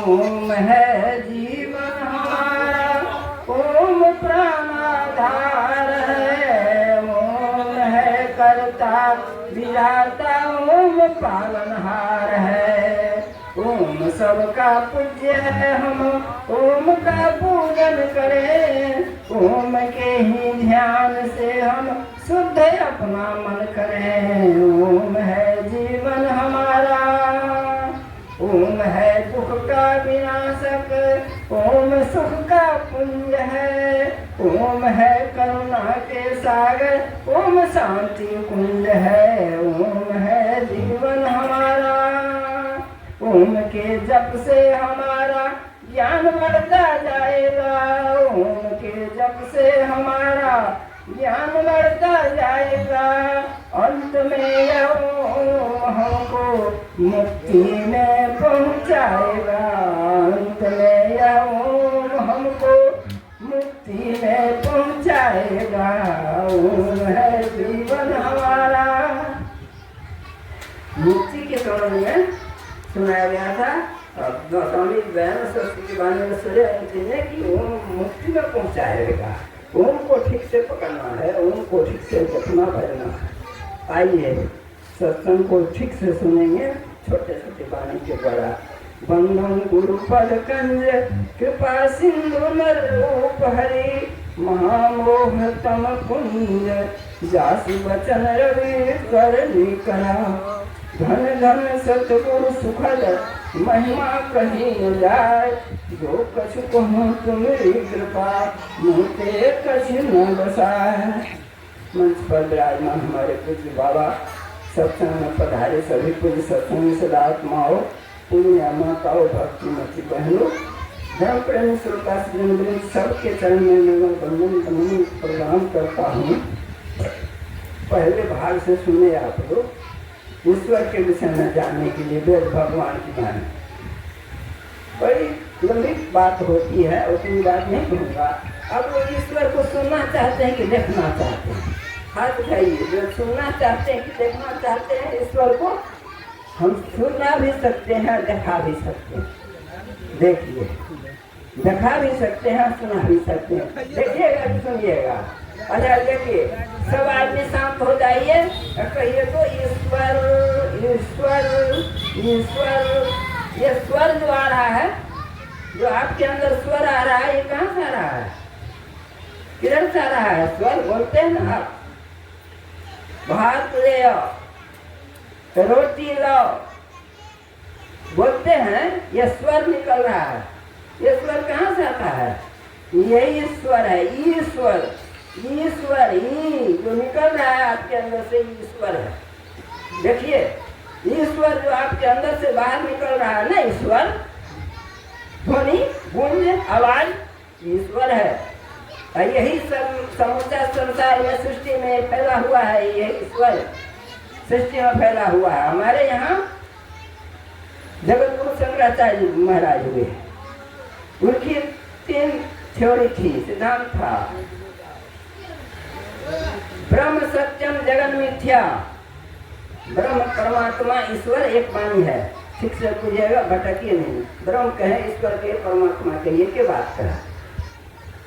ओम है जीवन हमारा, ओम प्राणाधार है। ओम है करता विधाता, ओम पालनहार है। ओम सबका पूज्य है, हम ओम का पूजन करें। ओम के ही ध्यान से हम शुद्ध अपना मन करें। ओम है जीवन हमारा, ओम है दुख का विनाशक, ओम सुख का पुंज है। ओम है करुणा के सागर, ओम शांति कुंज है। ओम है जीवन हमारा, ओम के जप से हमारा ज्ञान बढ़ता जाएगा। ओम के जप से हमारा ज्ञान बढ़ता जाएगा। अंत में यह ओम हमको मुक्ति में पहुँचाएगा। अंत में यह ओम हमको मुक्ति में पहुँचाएगा। ओम है जीवन हमारा। मुक्ति के संबंध में सुनाया गया था। अब स्वामी दयानंद सरस्वती की वाणी में सूर्य ने कि ओम मुक्ति में पहुँचाएगा। ओम को ठीक से पकड़ना है, ओम को ठीक से जपना भरना है। आइए सत्संग को ठीक से सुनेंगे छोटे छोटे वाणी के द्वारा। बंधन गुरु पद कंज, कृपा सिंधु नर रूप हरि, महामोह तम कुंज, जासु वचन रवि कर करा। धन धन सतगुरु सुखद महिमा कही न जाय, जो कछु कहूँ तुम्हारी कृपा, मुझे कछु न बसाए। मंच पर विराजमान हमारे पूज्य बाबा, सत्संग में पधारे सभी पूज्य सत्संग सदात्माओं, पुण्य माताओं, भक्तिमती बहनों, धर्म प्रेमी श्रोता सज्जन सबके चरण में मैं वंदन प्रणाम करता हूँ। पहले भाग से सुने आप लोग ईश्वर के विषय में जानने के लिए वेद भगवान की वाणी। बड़ी लंबी बात होती है, उतनी बात नहीं कहूँगा। अब लोग ईश्वर को सुनना चाहते हैं कि देखना चाहते हैं? हाथ उठाइए। जो सुनना चाहते हैं कि देखना चाहते हैं ईश्वर को, हम सुनना भी सकते हैं, देखा भी सकते हैं। देखिए, देखा भी सकते हैं, सुना भी सकते हैं। देखिएगा कि सुनिएगा? अच्छा देखिए, सब आदमी शांत हो जाइए, कहिए तो ईश्वर ईश्वर ईश्वर। ये स्वर जो आ रहा है, जो आपके अंदर स्वर आ रहा है, ये कहाँ से आ रहा है? किधर से आ रहा है? स्वर बोलते हैं ना आप। भात ले आओ, रोटी लाओ, बोलते हैं, ये स्वर निकल रहा है। ये स्वर कहाँ से आता है? यही स्वर है, ईश्वर। ईश्वर ही जो निकल रहा है आपके अंदर से, ईश्वर है। देखिए, ईश्वर जो आपके अंदर से बाहर निकल रहा है ना, ईश्वर ध्वनि गूंज आवाज, ईश्वर है। और यही समूचा संसार में सृष्टि में फैला हुआ है। ये ईश्वर सृष्टि में फैला हुआ है। हमारे यहाँ जगत गुरु शंकराचार्य महाराज हुए, उनकी 3 थ्योरी थी, सिद्धांत था। ब्रह्म सत्यम जगन मिथ्या। ब्रह्म परमात्मा ईश्वर एक वाणी है। ठीक से पूछिएगा, भटकिए नहीं। ब्रह्म कहे, ईश्वर के, परमात्मा के, ये के बात कहा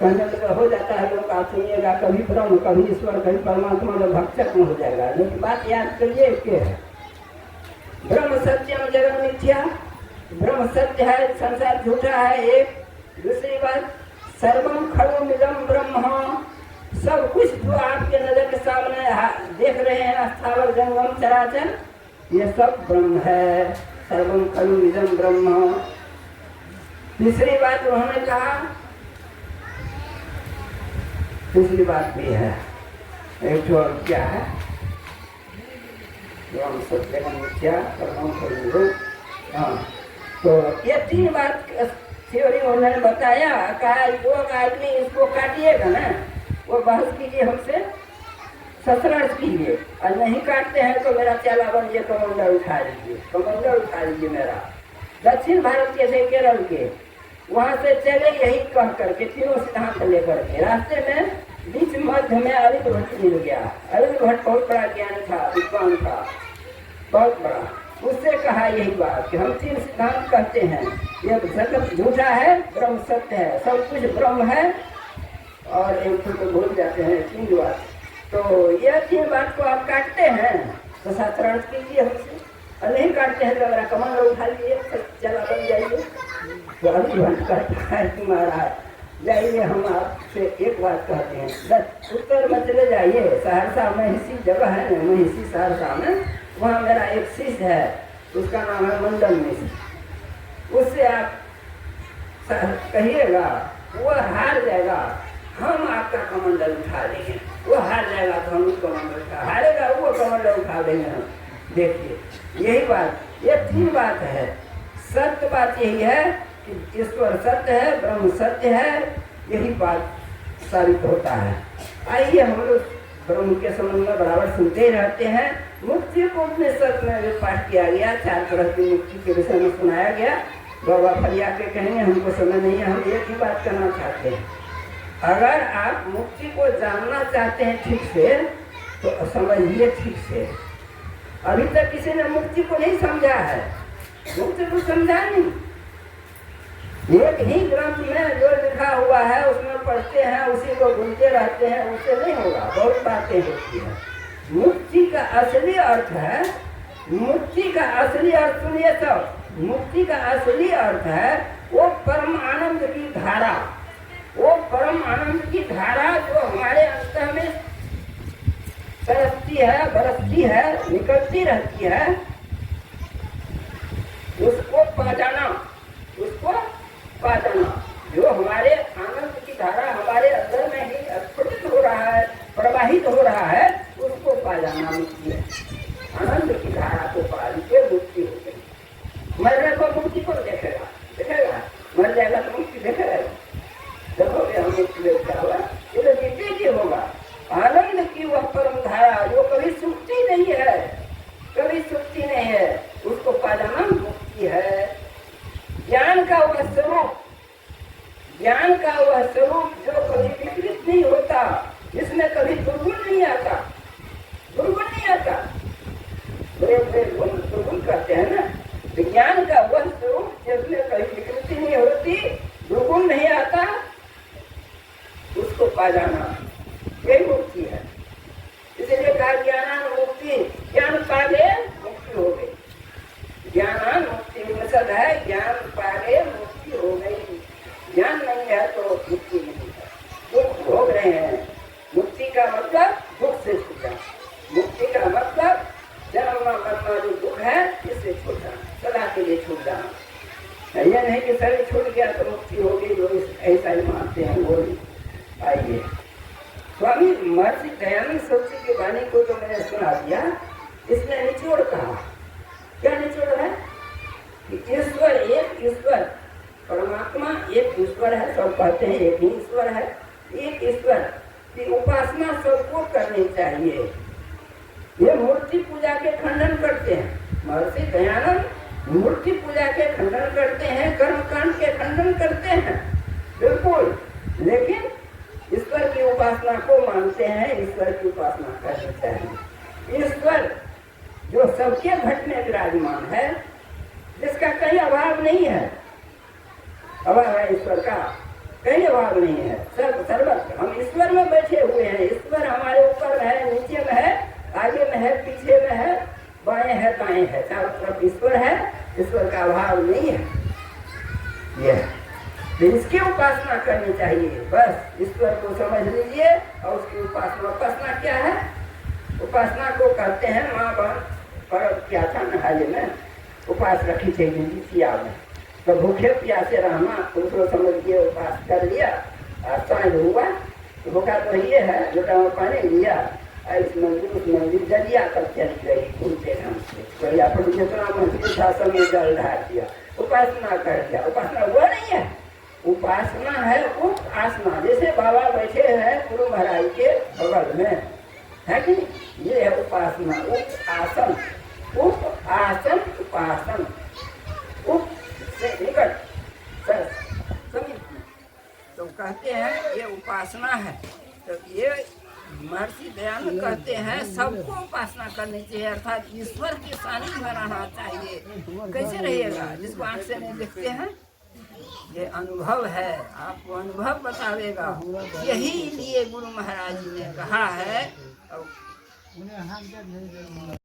कहने लगा हो जाता है। लोग आप सुनिएगा, कभी ब्रह्म कभी ईश्वर कभी परमात्मा, जो भक्षक में हो जाएगा। लेकिन बात याद करिए के है, ब्रह्म सत्यम जगन मिथ्या। ब्रह्म सत्य है, संसार झूठा है। एक दूसरी बात, सर्वम खलुमिदं ब्रह्म। सब कुछ जो आपके नजर के सामने देख रहे हैं, स्थावर जंगम चराचर, ये सब ब्रह्म है। सर्वम खलुमिदं ब्रह्म। तीसरी बात उन्होंने कहा, तीसरी बात भी है, एक जो क्या है, ब्रह्म सत्य मिथ्या सर्वम खलुमिदं। हाँ, तो ये 3 बात थ्योरी उन्होंने बताया। कहा लोग आदमी इसको काटिएगा ना, वो बहस कीजिए हमसे, ससरस कीजिए, और नहीं काटते हैं तो मेरा चेला बनिए, कमंडल उठा लीजिए, कमंडल उठा लीजिए मेरा। दक्षिण भारत के थे, केरल के, वहाँ से चले यही कह करके 3 सिद्धांत लेकर के। रास्ते में बीच मध्य में अरविंद भट्ट मिल गया। अरविंद भट्ट बहुत बड़ा ज्ञानी था, विद्वान था, बहुत बड़ा। उससे कहा यही बात कि हम 3 सिद्धांत कहते हैं, ये जगत झूठा है, ब्रह्म सत्य है, सब कुछ ब्रह्म है, और एक तो भूल जाते हैं 3 बात। तो यह 3 बात को आप काटते हैं तो शास्त्रार्थ कीजिए हमसे, और नहीं काटते हैं तो मेरा कमंड उठा लीजिए, चला बन जाइए। तो अभी बंद करता है कि महाराज जाइए, हम आपसे एक बात कहते हैं, 10 उत्तर में चले जाइए, सहरसा में इसी जगह है ना, मैं इसी सहरसा में, वहाँ मेरा एक शिष्य है, उसका नाम है मंडल मिश्र। उससे आप कहिएगा, वो हार जाएगा, हम आपका कमंडल उठा लेंगे। वो हार जाएगा तो हम कमंडल उठा, हारेगा वो कमंडल उठा देंगे हम। देखिए यही बात, ये 3 बात है। सत्य बात यही है कि ईश्वर सत्य है, ब्रह्म सत्य है, यही बात साबित होता है। आइए हम लोग ब्रह्म के संबंध में बराबर सुनते रहते हैं। मुक्ति को अपने सत्य में भी पाठ किया गया, 4 तरह की मुक्ति के विषय में सुनाया गया। बाबा फरिया के कहेंगे, हमको समय नहीं है, हम एक ही बात करना चाहते हैं। अगर आप मुक्ति को जानना चाहते हैं ठीक से तो समझिए ठीक से। अभी तक किसी ने मुक्ति को नहीं समझा है, मुक्ति को समझा नहीं। एक ही ग्रंथ में जो लिखा हुआ है उसमें पढ़ते हैं, उसी को भूलते रहते हैं, उससे नहीं होगा, बहुत बातें होती हैं। मुक्ति का असली अर्थ है, मुक्ति का असली अर्थ सुनिए सब, मुक्ति का असली अर्थ है वो परम आनंद की धारा, वो परम आनंद की धारा जो हमारे अंतर में तरसती है, बरसती है, निकलती रहती है, उसको पा जाना, उसको पा जाना। जो हमारे आनंद की धारा हमारे अंदर में ही स्फुटित हो रहा है, प्रवाहित हो रहा है, उसको पा जाना मुक्ति है। आनंद की धारा को पा लीजिए, मुक्ति हो गई। मरने को मुक्ति को देखेगा, देखेगा, मर जाएगा तो मुक्ति देखेगा, देखोगे हम मुक्ति देखता हुआ, ये तो जीते ही होगा। आनंद की वह परम धारा जो कभी सूखती नहीं है, कभी सूखती नहीं है, उसको पा जाना मुक्ति है। ज्ञान का वह स्वरूप, ज्ञान का वह स्वरूप जो कभी विकृत नहीं होता, जिसमें कभी दुर्गुण नहीं आता, दुर्गुण नहीं आता, बड़े बड़े गुण दुर्गुण करते हैं ना, विज्ञान का वह स्वरूप जिसमें कभी विकृति नहीं होती, दुर्गुण नहीं आता, उसको पा जाना, यही मुक्ति है। इसलिए कहा ज्ञानान मुक्ति, ज्ञान पा गए मुक्ति हो गई। ज्ञानान मुक्ति मकसद है, ज्ञान पा गए मुक्ति हो गई। ज्ञान नहीं है तो मुक्ति नहीं है, दुख भोग रहे हैं। मुक्ति का मतलब दुख से छूटा, मुक्ति का मतलब जन्म मरना जो दुख है इससे छूटा, सदा के लिए छूट जाना। यह नहीं कि शरीर छूट गया तो मुक्ति हो गई, वो ऐसा ही मानते हैं वो नहीं। आइए स्वामी महर्षि दयानंद सरस्वती की वाणी को तो मैंने सुना दिया, इसमें निचोड़ कहा, क्या निचोड़ है कि ईश्वर एक, ईश्वर परमात्मा एक ईश्वर है, सब कहते हैं एक ही ईश्वर है, एक ईश्वर की उपासना सबको करनी चाहिए। ये मूर्ति पूजा के खंडन करते हैं, महर्षि दयानंद मूर्ति पूजा के खंडन करते हैं, कर्मकांड के खंडन करते हैं, बिल्कुल, लेकिन ईश्वर की उपासना को मानते हैं, ईश्वर की उपासना करनी चाहिए। ईश्वर जो सबके घट में विराजमान है, जिसका कहीं अभाव नहीं है, अभाव है ईश्वर का, कहीं अभाव नहीं है, सर्व सर्वत्र हम ईश्वर में बैठे हुए हैं। ईश्वर हमारे ऊपर है, नीचे में है, आगे में है, पीछे में है, बाएं है, दाएं है, चारों तरफ ईश्वर है, ईश्वर का अभाव नहीं है। यह तो इसकी उपासना करनी चाहिए, बस ईश्वर को समझ लीजिए और उसकी उपासना। उपासना क्या है? उपासना को कहते हैं, माँ बहन पर क्या था नहाये में उपास रखी थी सिया में, तो भूखे प्यासे रहना उसको समझ के उपास कर लिया, सांझ हुआ भूखा तो ये है, लोटा में पानी लिया, इस मंदिर उस मंदिर जलिया कर चली गई घूमते ढंग से, जितना मंदिर शासन में जल ढाल दिया, उपासना कर दिया। उपासना वो नहीं है, उपासना है उप आसना। जैसे बाबा बैठे हैं गुरु महाराज के बगल में, है कि ये है उपासना, उप आसन, उप आसन, उपासन, उप से निकट तो कहते हैं ये उपासना है। तो ये महर्षि दयानंद कहते हैं सबको उपासना करनी चाहिए, अर्थात ईश्वर के सानिध्य में रहना चाहिए। कैसे रहिएगा? जिसको आंख से नहीं देखते हैं, ये अनुभव है, आपको अनुभव बतावेगा। यही लिए गुरु महाराज जी ने कहा है।